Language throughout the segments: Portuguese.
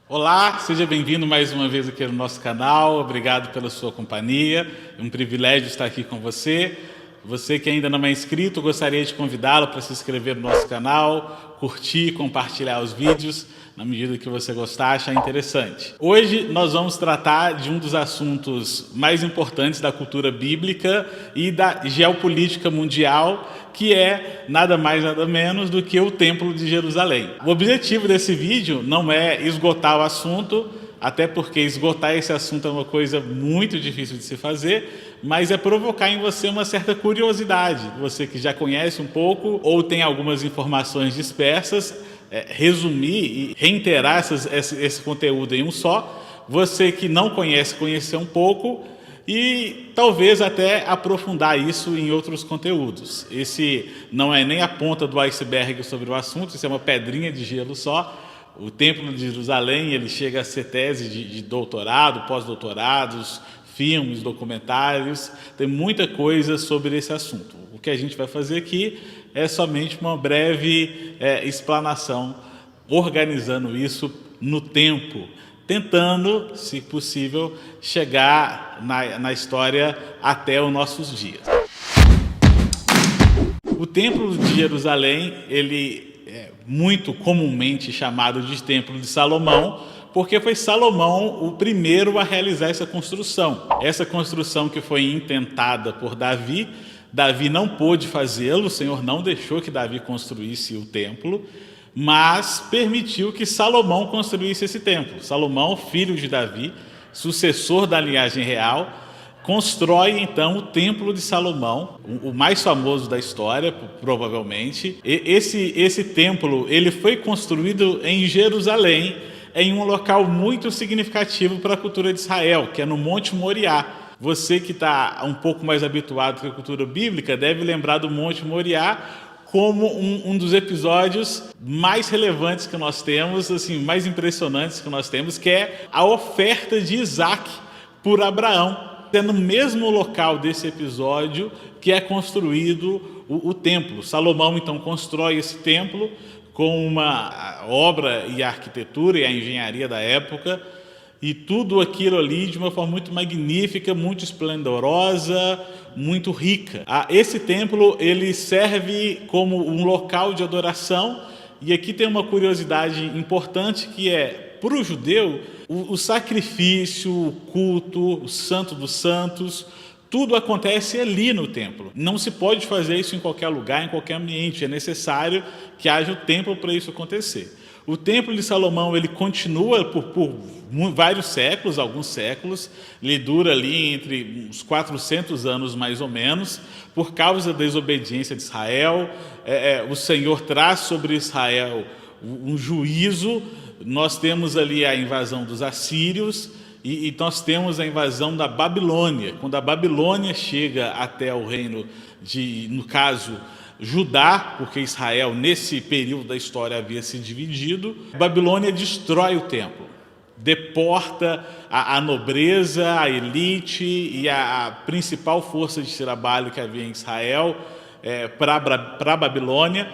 Olá, seja bem-vindo mais uma vez aqui no nosso canal. Obrigado pela sua companhia. É um privilégio estar aqui com você. Você que ainda não é inscrito, gostaria de convidá-lo para se inscrever no nosso canal, curtir, compartilhar os vídeos na medida que você gostar, achar interessante. Hoje nós vamos tratar de um dos assuntos mais importantes da cultura bíblica e da geopolítica mundial, que é nada mais nada menos do que o Templo de Jerusalém. O objetivo desse vídeo não é esgotar o assunto, até porque esgotar esse assunto é uma coisa muito difícil de se fazer, mas é provocar em você uma certa curiosidade. Você que já conhece um pouco ou tem algumas informações dispersas, resumir e reiterar esse conteúdo em um só. Você que não conhece, conhecer um pouco e talvez até aprofundar isso em outros conteúdos. Esse não é nem a ponta do iceberg sobre o assunto, isso é uma pedrinha de gelo só. O Templo de Jerusalém, ele chega a ser tese de doutorado, pós-doutorados, filmes, documentários, tem muita coisa sobre esse assunto. O que a gente vai fazer aqui é somente uma breve explanação, organizando isso no tempo, tentando, se possível, chegar na história até os nossos dias. O Templo de Jerusalém, ele é muito comumente chamado de Templo de Salomão, porque foi Salomão o primeiro a realizar essa construção. Essa construção que foi intentada por Davi, Davi não pôde fazê-lo, o Senhor não deixou que Davi construísse o templo, mas permitiu que Salomão construísse esse templo. Salomão, filho de Davi, sucessor da linhagem real, constrói então o Templo de Salomão, o mais famoso da história, provavelmente. Esse templo ele foi construído em Jerusalém, em um local muito significativo para a cultura de Israel, que é no Monte Moriá. Você que está um pouco mais habituado com a cultura bíblica deve lembrar do Monte Moriá como um dos episódios mais relevantes que nós temos, assim, mais impressionantes que nós temos, que é a oferta de Isaac por Abraão. É no mesmo local desse episódio que é construído o templo. Salomão então constrói esse templo com uma obra e a arquitetura e a engenharia da época, e tudo aquilo ali de uma forma muito magnífica, muito esplendorosa, muito rica. Esse templo ele serve como um local de adoração, e aqui tem uma curiosidade importante que é, para o judeu, o sacrifício, o culto, o santo dos santos, tudo acontece ali no templo. Não se pode fazer isso em qualquer lugar, em qualquer ambiente. É necessário que haja o templo para isso acontecer. O Templo de Salomão ele continua por vários séculos, alguns séculos. Ele dura ali entre uns 400 anos mais ou menos, por causa da desobediência de Israel. O Senhor traz sobre Israel um juízo. Nós temos ali a invasão dos assírios, e nós temos a invasão da Babilônia. Quando a Babilônia chega até o reino no caso, Judá, porque Israel, nesse período da história, havia se dividido, a Babilônia destrói o templo, deporta a nobreza, a elite e a principal força de trabalho que havia em Israel para a Babilônia.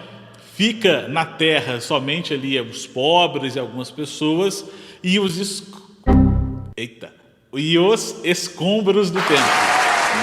Fica na terra somente ali os pobres e algumas pessoas, e os escombros do templo.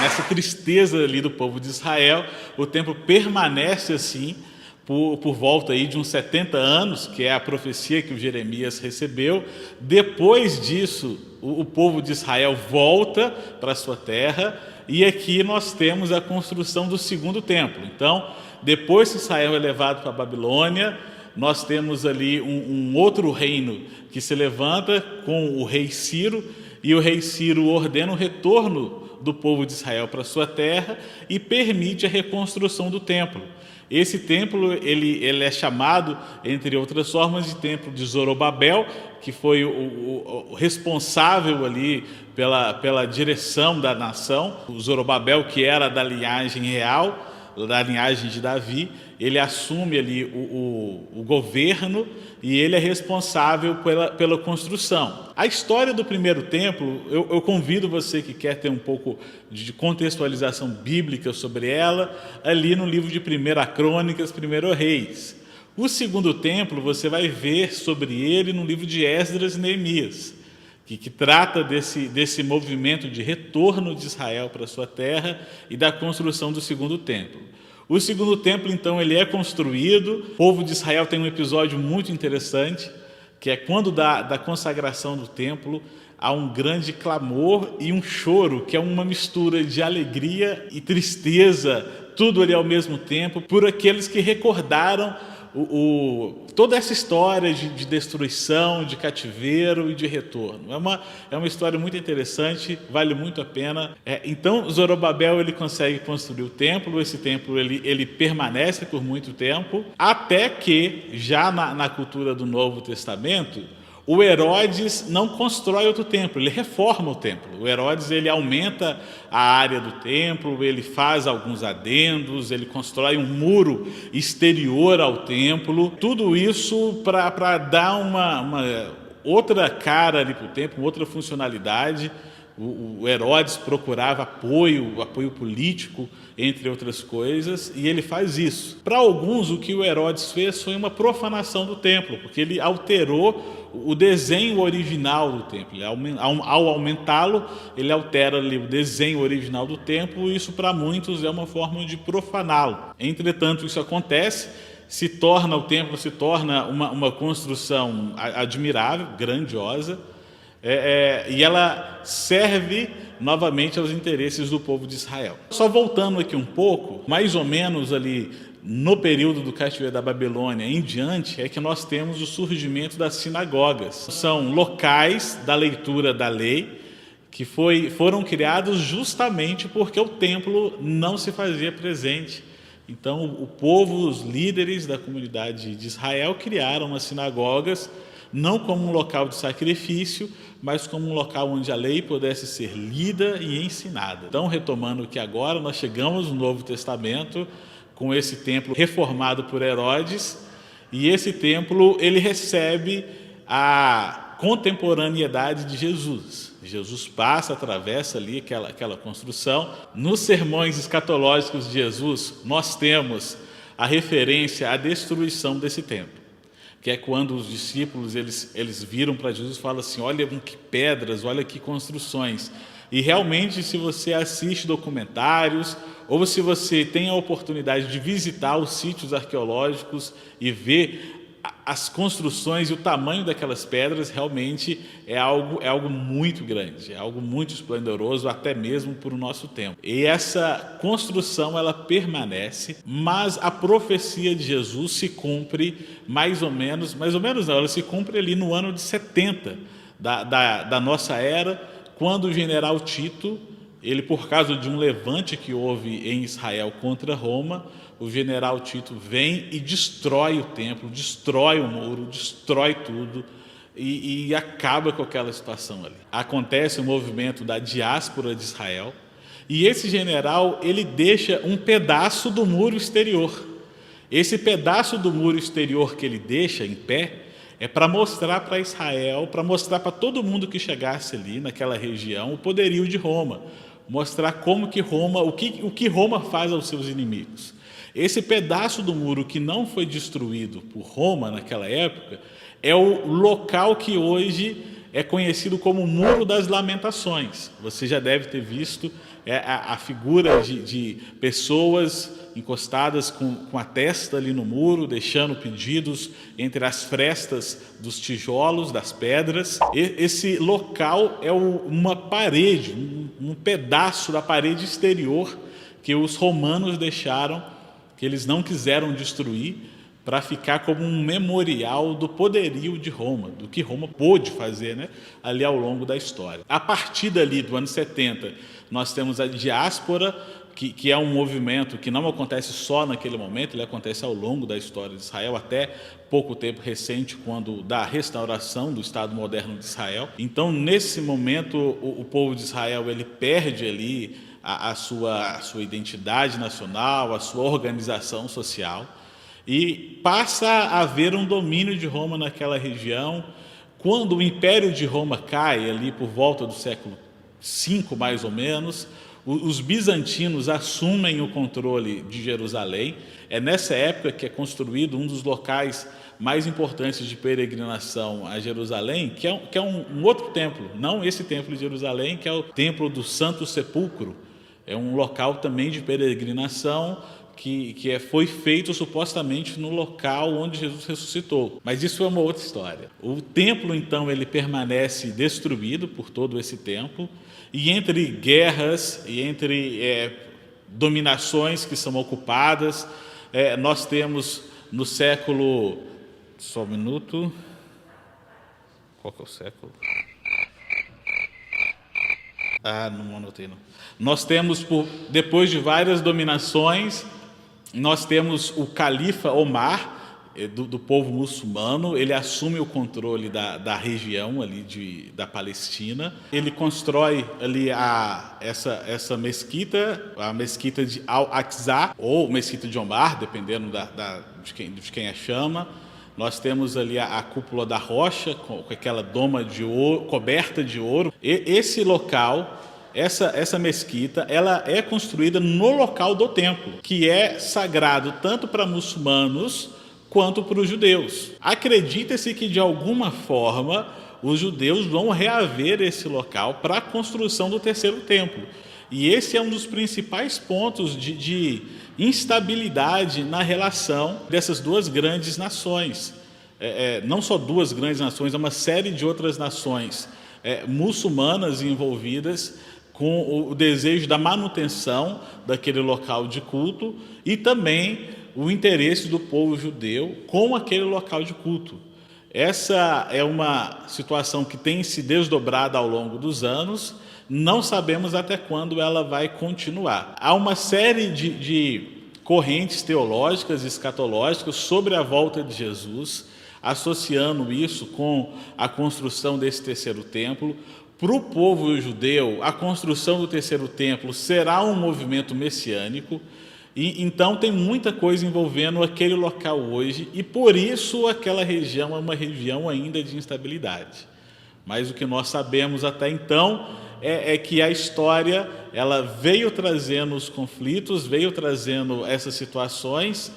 Nessa tristeza ali do povo de Israel, o templo permanece assim por volta aí de uns 70 anos, que é a profecia que o Jeremias recebeu. Depois disso, o povo de Israel volta para a sua terra, e aqui nós temos a construção do segundo templo. Então, depois que Israel é levado para a Babilônia, nós temos ali um outro reino que se levanta com o rei Ciro, e o rei Ciro ordena o retorno do povo de Israel para sua terra e permite a reconstrução do templo. Esse templo ele é chamado, entre outras formas, de Templo de Zorobabel, que foi o responsável ali pela direção da nação. O Zorobabel, que era da linhagem real, da linhagem de Davi, ele assume ali o governo, e ele é responsável pela construção. A história do primeiro templo, eu convido você que quer ter um pouco de contextualização bíblica sobre ela, ali no livro de 1 Crônicas, 1 Reis. O segundo templo, você vai ver sobre ele no livro de Esdras e Neemias, que trata desse movimento de retorno de Israel para a sua terra e da construção do segundo templo. O segundo templo, então, ele é construído. O povo de Israel tem um episódio muito interessante, que é quando da consagração do templo, há um grande clamor e um choro, que é uma mistura de alegria e tristeza, tudo ali ao mesmo tempo, por aqueles que recordaram toda essa história de destruição, de cativeiro e de retorno. É uma história muito interessante, vale muito a pena. Então, Zorobabel ele consegue construir o templo. Esse templo ele permanece por muito tempo, até que, já na cultura do Novo Testamento, o Herodes não constrói outro templo, ele reforma o templo. O Herodes ele aumenta a área do templo, ele faz alguns adendos, ele constrói um muro exterior ao templo. Tudo isso para dar uma outra cara ali para o templo, uma outra funcionalidade. O Herodes procurava apoio político, entre outras coisas, e ele faz isso. Para alguns, o que o Herodes fez foi uma profanação do templo, porque ele alterou o desenho original do templo. Ao aumentá-lo, ele altera ali o desenho original do templo, e isso para muitos é uma forma de profaná-lo. Entretanto, isso acontece, o templo se torna uma construção admirável, grandiosa, e ela serve novamente aos interesses do povo de Israel. Só voltando aqui um pouco, mais ou menos ali no período do cativeiro da Babilônia em diante, é que nós temos o surgimento das sinagogas. São locais da leitura da lei que foram criados justamente porque o templo não se fazia presente. Então o povo, os líderes da comunidade de Israel criaram as sinagogas, não como um local de sacrifício, mas como um local onde a lei pudesse ser lida e ensinada. Então, retomando que agora nós chegamos no Novo Testamento com esse templo reformado por Herodes, e esse templo ele recebe a contemporaneidade de Jesus. Jesus atravessa ali aquela construção. Nos sermões escatológicos de Jesus, nós temos a referência à destruição desse templo, que é quando os discípulos eles viram para Jesus e falam assim: olha que pedras, olha que construções. E realmente, se você assiste documentários ou se você tem a oportunidade de visitar os sítios arqueológicos e ver as construções e o tamanho daquelas pedras, realmente é algo muito grande, é algo muito esplendoroso, até mesmo para o nosso tempo. E essa construção ela permanece, mas a profecia de Jesus se cumpre mais ou menos não, ela se cumpre ali no ano de 70 da nossa era, quando o general Tito, ele, por causa de um levante que houve em Israel contra Roma, o general Tito vem e destrói o templo, destrói o muro, destrói tudo e acaba com aquela situação ali. Acontece o movimento da diáspora de Israel, e esse general ele deixa um pedaço do muro exterior. Esse pedaço do muro exterior que ele deixa em pé é para mostrar para Israel, para mostrar para todo mundo que chegasse ali naquela região o poderio de Roma, mostrar como que Roma, o que Roma faz aos seus inimigos. Esse pedaço do muro que não foi destruído por Roma naquela época é o local que hoje é conhecido como Muro das Lamentações. Você já deve ter visto a figura de pessoas encostadas com a testa ali no muro, deixando pedidos entre as frestas dos tijolos, das pedras. Esse local é uma parede, um pedaço da parede exterior que os romanos deixaram, que eles não quiseram destruir, para ficar como um memorial do poderio de Roma, do que Roma pôde fazer, ali ao longo da história. A partir dali, do ano 70, nós temos a diáspora, que é um movimento que não acontece só naquele momento, ele acontece ao longo da história de Israel, até pouco tempo recente, quando da restauração do Estado moderno de Israel. Então, nesse momento, o povo de Israel ele perde ali a sua identidade nacional, a sua organização social, e passa a haver um domínio de Roma naquela região. Quando o Império de Roma cai, ali por volta do século V, mais ou menos, Os bizantinos assumem o controle de Jerusalém. É nessa época que é construído um dos locais mais importantes de peregrinação a Jerusalém, que é um outro templo, não esse templo de Jerusalém, que é o templo do Santo Sepulcro. É um local também de peregrinação que foi feito supostamente no local onde Jesus ressuscitou. Mas isso é uma outra história. O templo, então, ele permanece destruído por todo esse tempo, e entre guerras e entre dominações que são ocupadas, nós temos no século... Só um minuto. Qual que é o século? Não anotei não. Nós temos, depois de várias dominações, nós temos o califa Omar, do povo muçulmano. Ele assume o controle da região ali da Palestina. Ele constrói ali essa mesquita, a mesquita de Al-Aqsa, ou mesquita de Omar, dependendo de quem a chama. Nós temos ali a cúpula da rocha, com aquela doma de ouro, coberta de ouro. Esse local, essa mesquita, ela é construída no local do templo, que é sagrado tanto para muçulmanos quanto para os judeus. Acredita-se que, de alguma forma, os judeus vão reaver esse local para a construção do terceiro templo. E esse é um dos principais pontos de instabilidade na relação dessas duas grandes nações. Não só duas grandes nações, há uma série de outras nações muçulmanas envolvidas com o desejo da manutenção daquele local de culto e também o interesse do povo judeu com aquele local de culto. Essa é uma situação que tem se desdobrado ao longo dos anos. Não sabemos até quando ela vai continuar. Há uma série de correntes teológicas e escatológicas sobre a volta de Jesus, associando isso com a construção desse terceiro templo. Para o povo judeu, a construção do terceiro templo será um movimento messiânico, e então tem muita coisa envolvendo aquele local hoje, e por isso aquela região é uma região ainda de instabilidade. Mas o que nós sabemos até então é que a história ela veio trazendo os conflitos, veio trazendo essas situações,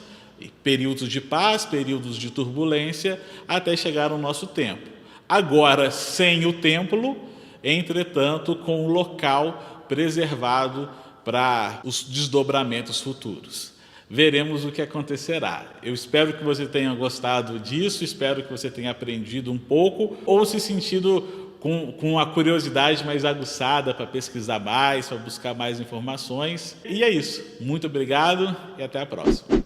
períodos de paz, períodos de turbulência, até chegar ao nosso tempo. Agora, sem o templo, entretanto, com o local preservado para os desdobramentos futuros. Veremos o que acontecerá. Eu espero que você tenha gostado disso, espero que você tenha aprendido um pouco ou se sentido com a curiosidade mais aguçada para pesquisar mais, para buscar mais informações. E é isso. Muito obrigado e até a próxima.